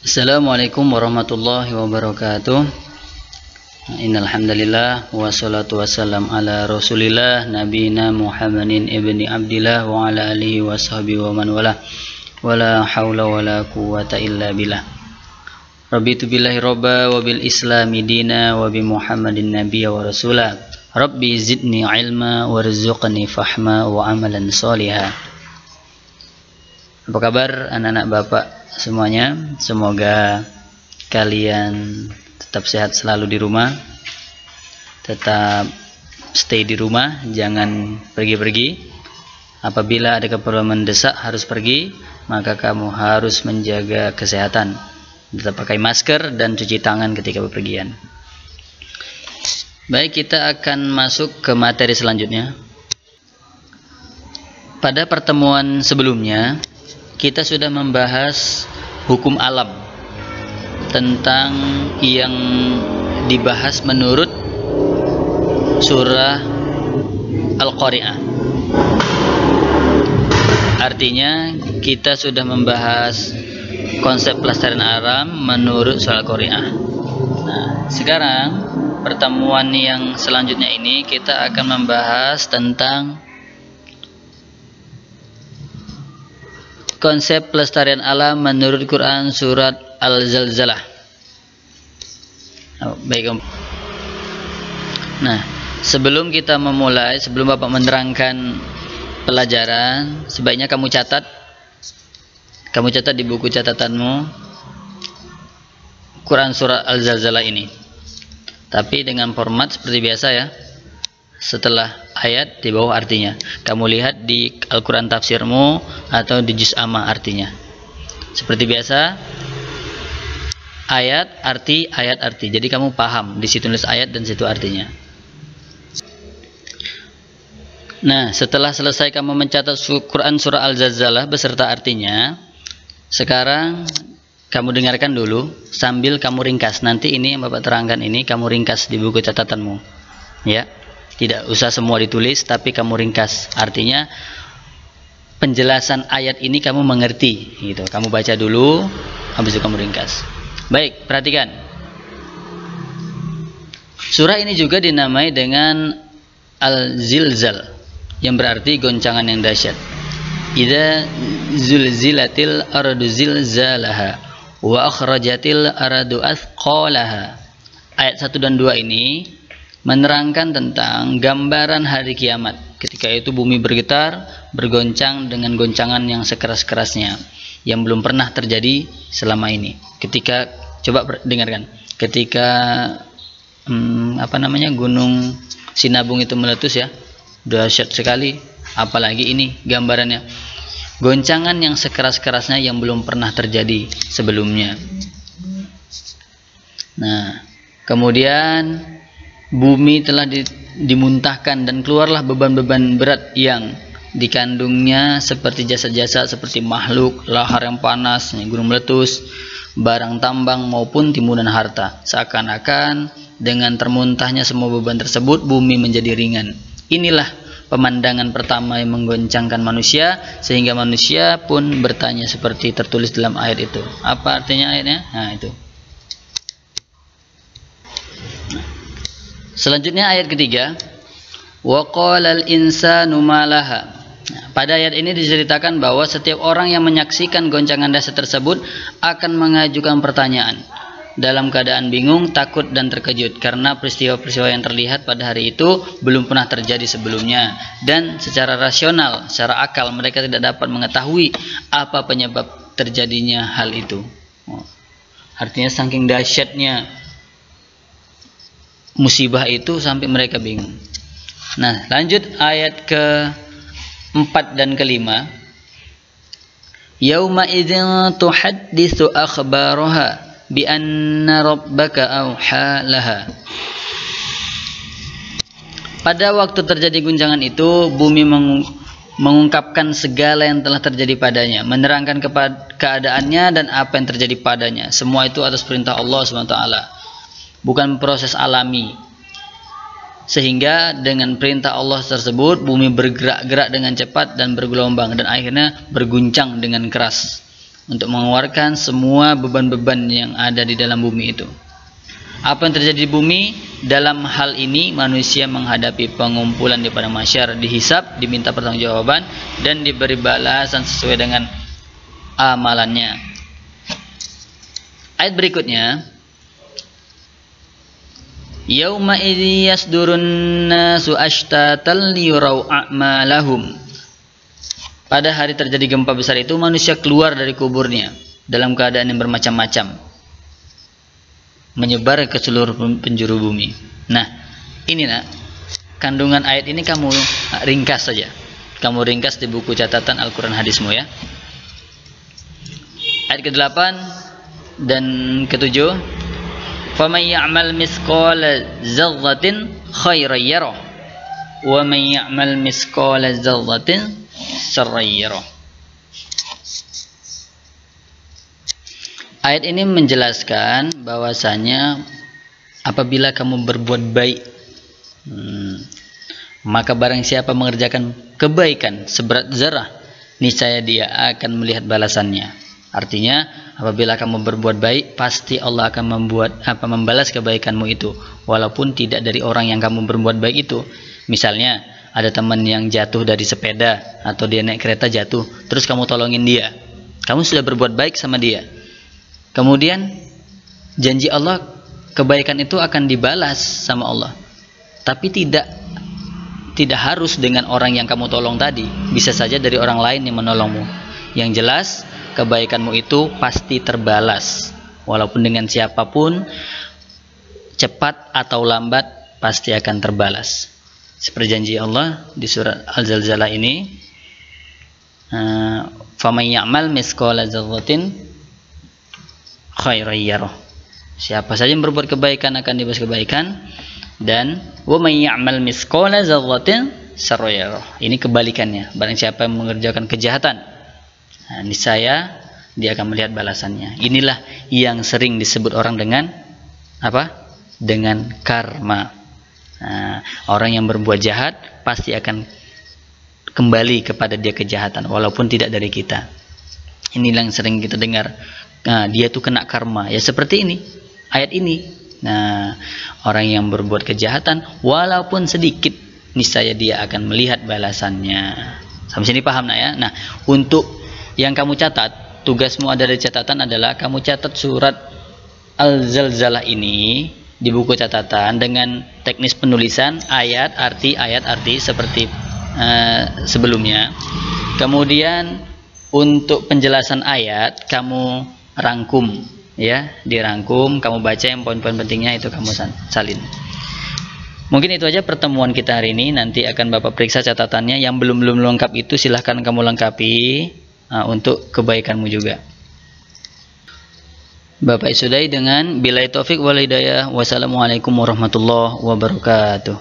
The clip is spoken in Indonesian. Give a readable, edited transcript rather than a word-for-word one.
Assalamualaikum warahmatullahi wabarakatuh. Innal hamdalillah wassalatu wassalam ala Rasulillah nabiyina Muhammadin ibni Abdillah wa ala alihi washabihi wa man wala wala haula wala quwwata illa billah. Rabbitu billahi robba wa bil islami dina wa bi Muhammadin nabiyya wa rasulah. Rabbi zidni ilma warzuqni fahma wa amalan sholiha. Apa kabar anak-anak Bapak semuanya? Semoga kalian tetap sehat selalu di rumah, tetap stay di rumah, jangan pergi-pergi. Apabila ada keperluan mendesak harus pergi, maka kamu harus menjaga kesehatan, tetap pakai masker dan cuci tangan ketika bepergian. Baik, kita akan masuk ke materi selanjutnya. Pada pertemuan sebelumnya kita sudah membahas hukum alam, tentang yang dibahas menurut surah Al-Qari'ah. Artinya kita sudah membahas konsep pelestarian alam menurut surah Al-Qari'ah. Nah, sekarang pertemuan yang selanjutnya ini kita akan membahas tentang konsep pelestarian alam menurut Quran surat Al-Zalzalah. Baik. Nah, sebelum kita memulai, sebelum Bapak menerangkan pelajaran, sebaiknya kamu catat di buku catatanmu Quran surat Al-Zalzalah ini. Tapi dengan format seperti biasa ya. Setelah ayat di bawah artinya. Kamu lihat di Al-Quran tafsirmu atau di juz amma artinya. Seperti biasa, ayat arti. Jadi kamu paham di situ tulis ayat dan situ artinya. Nah, setelah selesai kamu mencatat Quran surah Al-Zalzalah beserta artinya, sekarang kamu dengarkan dulu sambil kamu ringkas. Nanti ini yang Bapak terangkan ini kamu ringkas di buku catatanmu. Ya. Tidak usah semua ditulis, tapi kamu ringkas. Artinya penjelasan ayat ini kamu mengerti, gitu. Kamu baca dulu, habis itu kamu ringkas. Baik, perhatikan. Surah ini juga dinamai dengan Al-Zilzal, yang berarti goncangan yang dahsyat. Idza zulzilatil ardu zilzalaha wa akhrajatil ardu athqalaha. Ayat 1 dan 2 ini menerangkan tentang gambaran hari kiamat. Ketika itu bumi bergetar, bergoncang dengan goncangan yang sekeras-kerasnya, yang belum pernah terjadi selama ini. Ketika, coba dengarkan, ketika Gunung Sinabung itu meletus ya, dahsyat sekali. Apalagi ini gambarannya, goncangan yang sekeras-kerasnya yang belum pernah terjadi sebelumnya. Nah, kemudian bumi telah dimuntahkan dan keluarlah beban-beban berat yang dikandungnya seperti jasad-jasad seperti makhluk, lahar yang panas, gunung meletus, barang tambang maupun timbunan harta. Seakan-akan dengan termuntahnya semua beban tersebut bumi menjadi ringan. Inilah pemandangan pertama yang menggoncangkan manusia, sehingga manusia pun bertanya seperti tertulis dalam ayat itu. Apa artinya ayatnya? Nah, itu. Selanjutnya ayat ketiga, wa qalal insanu malaha. Pada ayat ini diceritakan bahwa setiap orang yang menyaksikan goncangan dahsyat tersebut akan mengajukan pertanyaan dalam keadaan bingung, takut dan terkejut karena peristiwa-peristiwa yang terlihat pada hari itu belum pernah terjadi sebelumnya, dan secara rasional, secara akal mereka tidak dapat mengetahui apa penyebab terjadinya hal itu. Artinya saking dahsyatnya musibah itu sampai mereka bingung. Nah, lanjut ayat ke-4 dan ke-5. Yauma idzin tuhadditsu akhbaraha bi anna rabbaka auha laha. Pada waktu terjadi guncangan itu, bumi mengungkapkan segala yang telah terjadi padanya, menerangkan keadaannya dan apa yang terjadi padanya. Semua itu atas perintah Allah SWT. Bukan proses alami. Sehingga dengan perintah Allah tersebut bumi bergerak-gerak dengan cepat dan bergelombang dan akhirnya berguncang dengan keras. untuk mengeluarkan semua beban-beban yang ada di dalam bumi itu. Apa yang terjadi di bumi? Dalam hal ini manusia menghadapi pengumpulan di padang mahsyar, dihisab, diminta pertanggungjawaban, dan diberi balasan sesuai dengan amalannya. Ayat berikutnya, yauma idzi yasdurun nasu ashtatan liyurau a'malahum. Pada hari terjadi gempa besar itu, manusia keluar dari kuburnya dalam keadaan yang bermacam-macam, menyebar ke seluruh penjuru bumi. Nah, ini nak, kandungan ayat ini kamu ringkas saja. Kamu ringkas di buku catatan Al-Quran Hadismu ya. Ayat ke-8 dan ke-7, faman ya'mal mithqala dzarratin khairan yarah wa man ya'mal mithqala dzarratin syarran yarah. Ayat ini menjelaskan bahwasanya apabila kamu berbuat baik, maka barang siapa mengerjakan kebaikan seberat zarah, niscaya dia akan melihat balasannya. Artinya, apabila kamu berbuat baik, pasti Allah akan membalas kebaikanmu itu, walaupun tidak dari orang yang kamu berbuat baik itu. Misalnya, ada teman yang jatuh dari sepeda atau dia naik kereta jatuh, terus kamu tolongin dia. Kamu sudah berbuat baik sama dia. Kemudian janji Allah, kebaikan itu akan dibalas sama Allah. Tapi tidak harus dengan orang yang kamu tolong tadi. Bisa saja dari orang lain yang menolongmu. Yang jelas, kebaikanmu itu pasti terbalas. Walaupun dengan siapapun, cepat atau lambat pasti akan terbalas. Seperti janji Allah di surat Al-Zalzalah ini, faman ya'mal mithqala dzarratin khairan yarah. Siapa saja yang berbuat kebaikan akan dibalas kebaikan, dan wa may ya'mal mithqala dzarratin syarran yarah. Ini kebalikannya. Barang siapa yang mengerjakan kejahatan, niscaya dia akan melihat balasannya. Inilah yang sering disebut orang dengan apa? Dengan karma. Orang yang berbuat jahat pasti akan kembali kepada dia kejahatan, walaupun tidak dari kita. Inilah yang sering kita dengar. Dia tuh kena karma. Ya seperti ini, ayat ini. Orang yang berbuat kejahatan walaupun sedikit, niscaya dia akan melihat balasannya. Sampai sini paham nak ya? Nah, untuk yang kamu catat, tugasmu ada di catatan adalah kamu catat surat Al-Zalzalah ini di buku catatan dengan teknis penulisan ayat arti seperti sebelumnya. Kemudian untuk penjelasan ayat kamu rangkum ya, dirangkum, kamu baca yang poin-poin pentingnya itu kamu salin. Mungkin itu aja pertemuan kita hari ini. Nanti akan Bapak periksa catatannya, yang belum lengkap itu silahkan kamu lengkapi untuk kebaikanmu juga. Bapak Isudai dengan billahi taufik wal hidayah. Wassalamualaikum warahmatullahi wabarakatuh.